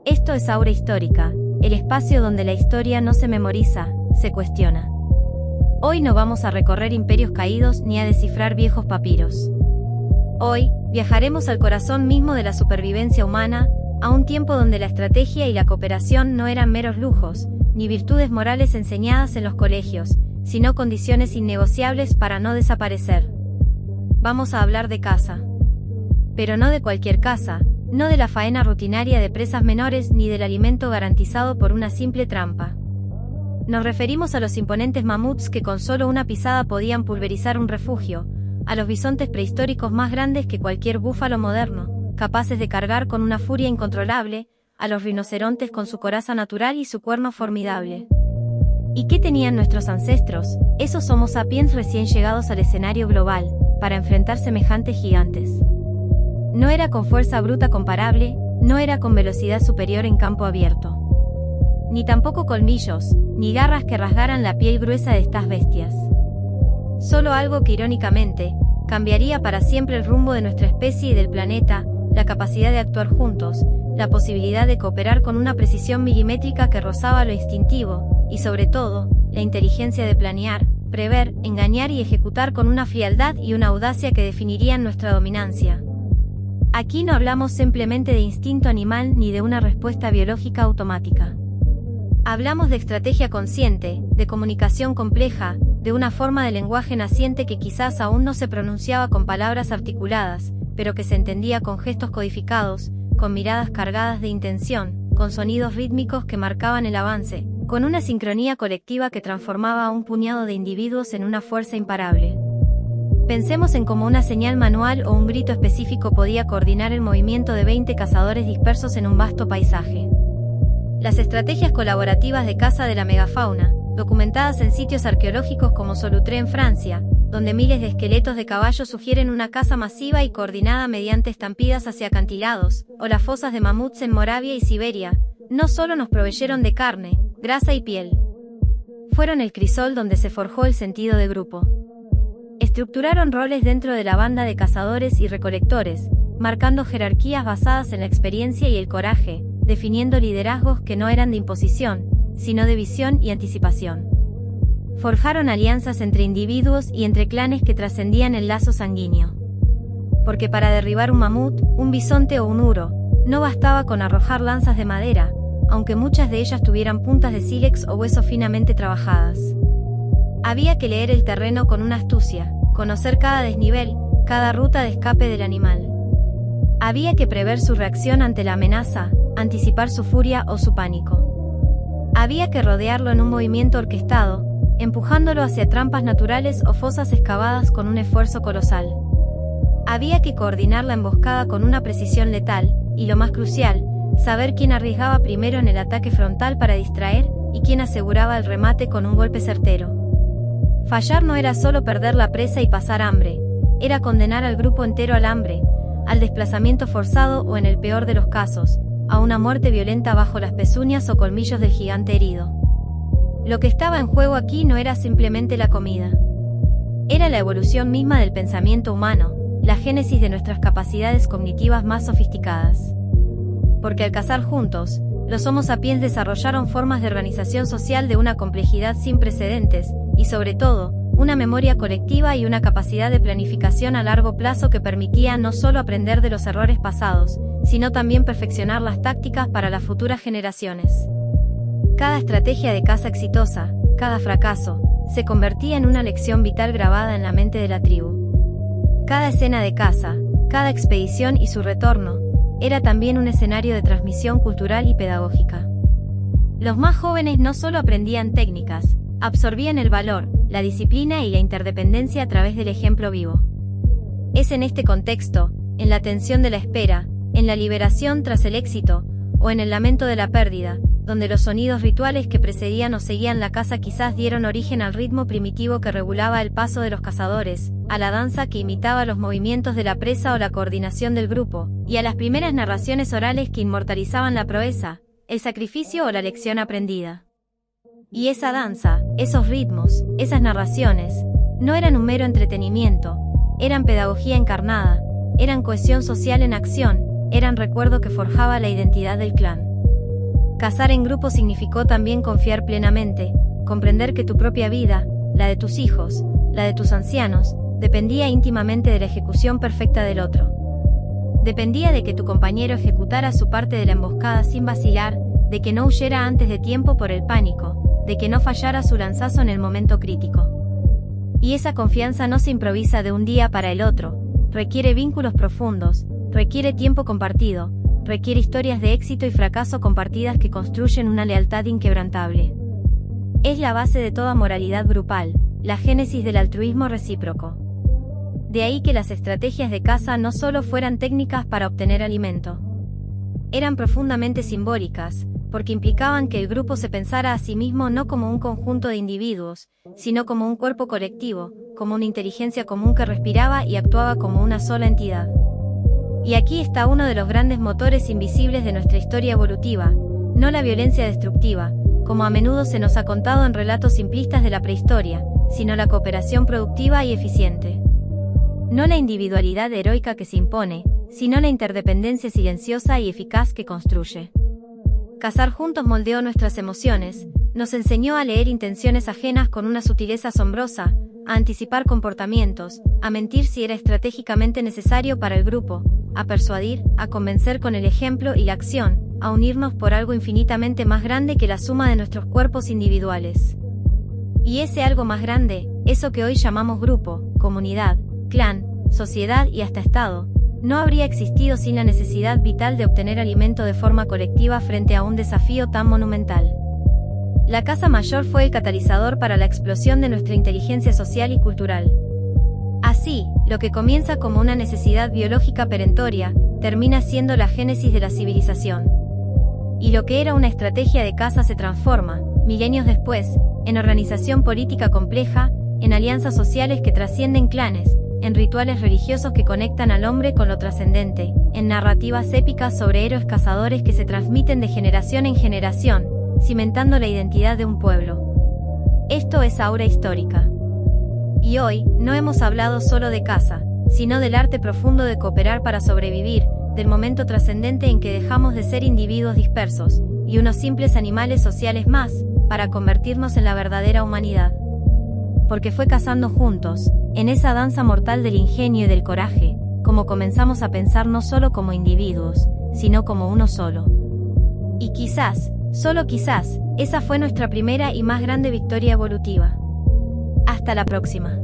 Esto es Aura Histórica, el espacio donde la historia no se memoriza, se cuestiona. Hoy no vamos a recorrer imperios caídos ni a descifrar viejos papiros. Hoy, viajaremos al corazón mismo de la supervivencia humana, a un tiempo donde la estrategia y la cooperación no eran meros lujos, ni virtudes morales enseñadas en los colegios, sino condiciones innegociables para no desaparecer. Vamos a hablar de caza. Pero no de cualquier caza, no de la faena rutinaria de presas menores ni del alimento garantizado por una simple trampa. Nos referimos a los imponentes mamuts que con solo una pisada podían pulverizar un refugio, a los bisontes prehistóricos más grandes que cualquier búfalo moderno, capaces de cargar con una furia incontrolable, a los rinocerontes con su coraza natural y su cuerno formidable. ¿Y qué tenían nuestros ancestros, esos Homo sapiens recién llegados al escenario global, para enfrentar semejantes gigantes? No era con fuerza bruta comparable, no era con velocidad superior en campo abierto. Ni tampoco colmillos, ni garras que rasgaran la piel gruesa de estas bestias. Solo algo que irónicamente, cambiaría para siempre el rumbo de nuestra especie y del planeta, la capacidad de actuar juntos, la posibilidad de cooperar con una precisión milimétrica que rozaba lo instintivo, y sobre todo, la inteligencia de planear, prever, engañar y ejecutar con una frialdad y una audacia que definirían nuestra dominancia. Aquí no hablamos simplemente de instinto animal ni de una respuesta biológica automática. Hablamos de estrategia consciente, de comunicación compleja, de una forma de lenguaje naciente que quizás aún no se pronunciaba con palabras articuladas, pero que se entendía con gestos codificados, con miradas cargadas de intención, con sonidos rítmicos que marcaban el avance, con una sincronía colectiva que transformaba a un puñado de individuos en una fuerza imparable. Pensemos en cómo una señal manual o un grito específico podía coordinar el movimiento de 20 cazadores dispersos en un vasto paisaje. Las estrategias colaborativas de caza de la megafauna, documentadas en sitios arqueológicos como Solutré en Francia, donde miles de esqueletos de caballo sugieren una caza masiva y coordinada mediante estampidas hacia acantilados, o las fosas de mamuts en Moravia y Siberia, no solo nos proveyeron de carne, grasa y piel. Fueron el crisol donde se forjó el sentido de grupo. Estructuraron roles dentro de la banda de cazadores y recolectores, marcando jerarquías basadas en la experiencia y el coraje, definiendo liderazgos que no eran de imposición, sino de visión y anticipación. Forjaron alianzas entre individuos y entre clanes que trascendían el lazo sanguíneo. Porque para derribar un mamut, un bisonte o un uro, no bastaba con arrojar lanzas de madera, aunque muchas de ellas tuvieran puntas de sílex o hueso finamente trabajadas. Había que leer el terreno con una astucia, conocer cada desnivel, cada ruta de escape del animal. Había que prever su reacción ante la amenaza, anticipar su furia o su pánico. Había que rodearlo en un movimiento orquestado, empujándolo hacia trampas naturales o fosas excavadas con un esfuerzo colosal. Había que coordinar la emboscada con una precisión letal, y lo más crucial, saber quién arriesgaba primero en el ataque frontal para distraer, y quién aseguraba el remate con un golpe certero. Fallar no era solo perder la presa y pasar hambre, era condenar al grupo entero al hambre, al desplazamiento forzado o en el peor de los casos, a una muerte violenta bajo las pezuñas o colmillos del gigante herido. Lo que estaba en juego aquí no era simplemente la comida. Era la evolución misma del pensamiento humano, la génesis de nuestras capacidades cognitivas más sofisticadas. Porque al cazar juntos, los Homo sapiens desarrollaron formas de organización social de una complejidad sin precedentes, y sobre todo, una memoria colectiva y una capacidad de planificación a largo plazo que permitía no solo aprender de los errores pasados, sino también perfeccionar las tácticas para las futuras generaciones. Cada estrategia de caza exitosa, cada fracaso, se convertía en una lección vital grabada en la mente de la tribu. Cada escena de caza, cada expedición y su retorno, era también un escenario de transmisión cultural y pedagógica. Los más jóvenes no solo aprendían técnicas, absorbían el valor, la disciplina y la interdependencia a través del ejemplo vivo. Es en este contexto, en la tensión de la espera, en la liberación tras el éxito, o en el lamento de la pérdida, donde los sonidos rituales que precedían o seguían la caza quizás dieron origen al ritmo primitivo que regulaba el paso de los cazadores, a la danza que imitaba los movimientos de la presa o la coordinación del grupo, y a las primeras narraciones orales que inmortalizaban la proeza, el sacrificio o la lección aprendida. Y esa danza, esos ritmos, esas narraciones, no eran un mero entretenimiento, eran pedagogía encarnada, eran cohesión social en acción, eran recuerdo que forjaba la identidad del clan. Cazar en grupo significó también confiar plenamente, comprender que tu propia vida, la de tus hijos, la de tus ancianos, dependía íntimamente de la ejecución perfecta del otro. Dependía de que tu compañero ejecutara su parte de la emboscada sin vacilar, de que no huyera antes de tiempo por el pánico, de que no fallara su lanzazo en el momento crítico. Y esa confianza no se improvisa de un día para el otro, requiere vínculos profundos, requiere tiempo compartido, requiere historias de éxito y fracaso compartidas que construyen una lealtad inquebrantable. Es la base de toda moralidad grupal, la génesis del altruismo recíproco. De ahí que las estrategias de caza no solo fueran técnicas para obtener alimento. Eran profundamente simbólicas, porque implicaban que el grupo se pensara a sí mismo no como un conjunto de individuos, sino como un cuerpo colectivo, como una inteligencia común que respiraba y actuaba como una sola entidad. Y aquí está uno de los grandes motores invisibles de nuestra historia evolutiva, no la violencia destructiva, como a menudo se nos ha contado en relatos simplistas de la prehistoria, sino la cooperación productiva y eficiente. No la individualidad heroica que se impone, sino la interdependencia silenciosa y eficaz que construye. Cazar juntos moldeó nuestras emociones, nos enseñó a leer intenciones ajenas con una sutileza asombrosa, a anticipar comportamientos, a mentir si era estratégicamente necesario para el grupo, a persuadir, a convencer con el ejemplo y la acción, a unirnos por algo infinitamente más grande que la suma de nuestros cuerpos individuales. Y ese algo más grande, eso que hoy llamamos grupo, comunidad, clan, sociedad y hasta Estado, no habría existido sin la necesidad vital de obtener alimento de forma colectiva frente a un desafío tan monumental. La caza mayor fue el catalizador para la explosión de nuestra inteligencia social y cultural. Así, lo que comienza como una necesidad biológica perentoria, termina siendo la génesis de la civilización. Y lo que era una estrategia de caza se transforma, milenios después, en organización política compleja, en alianzas sociales que trascienden clanes, en rituales religiosos que conectan al hombre con lo trascendente, en narrativas épicas sobre héroes cazadores que se transmiten de generación en generación, cimentando la identidad de un pueblo. Esto es aura histórica. Y hoy, no hemos hablado solo de caza, sino del arte profundo de cooperar para sobrevivir, del momento trascendente en que dejamos de ser individuos dispersos, y unos simples animales sociales más, para convertirnos en la verdadera humanidad. Porque fue cazando juntos, en esa danza mortal del ingenio y del coraje, como comenzamos a pensar no solo como individuos, sino como uno solo. Y quizás, solo quizás, esa fue nuestra primera y más grande victoria evolutiva. Hasta la próxima.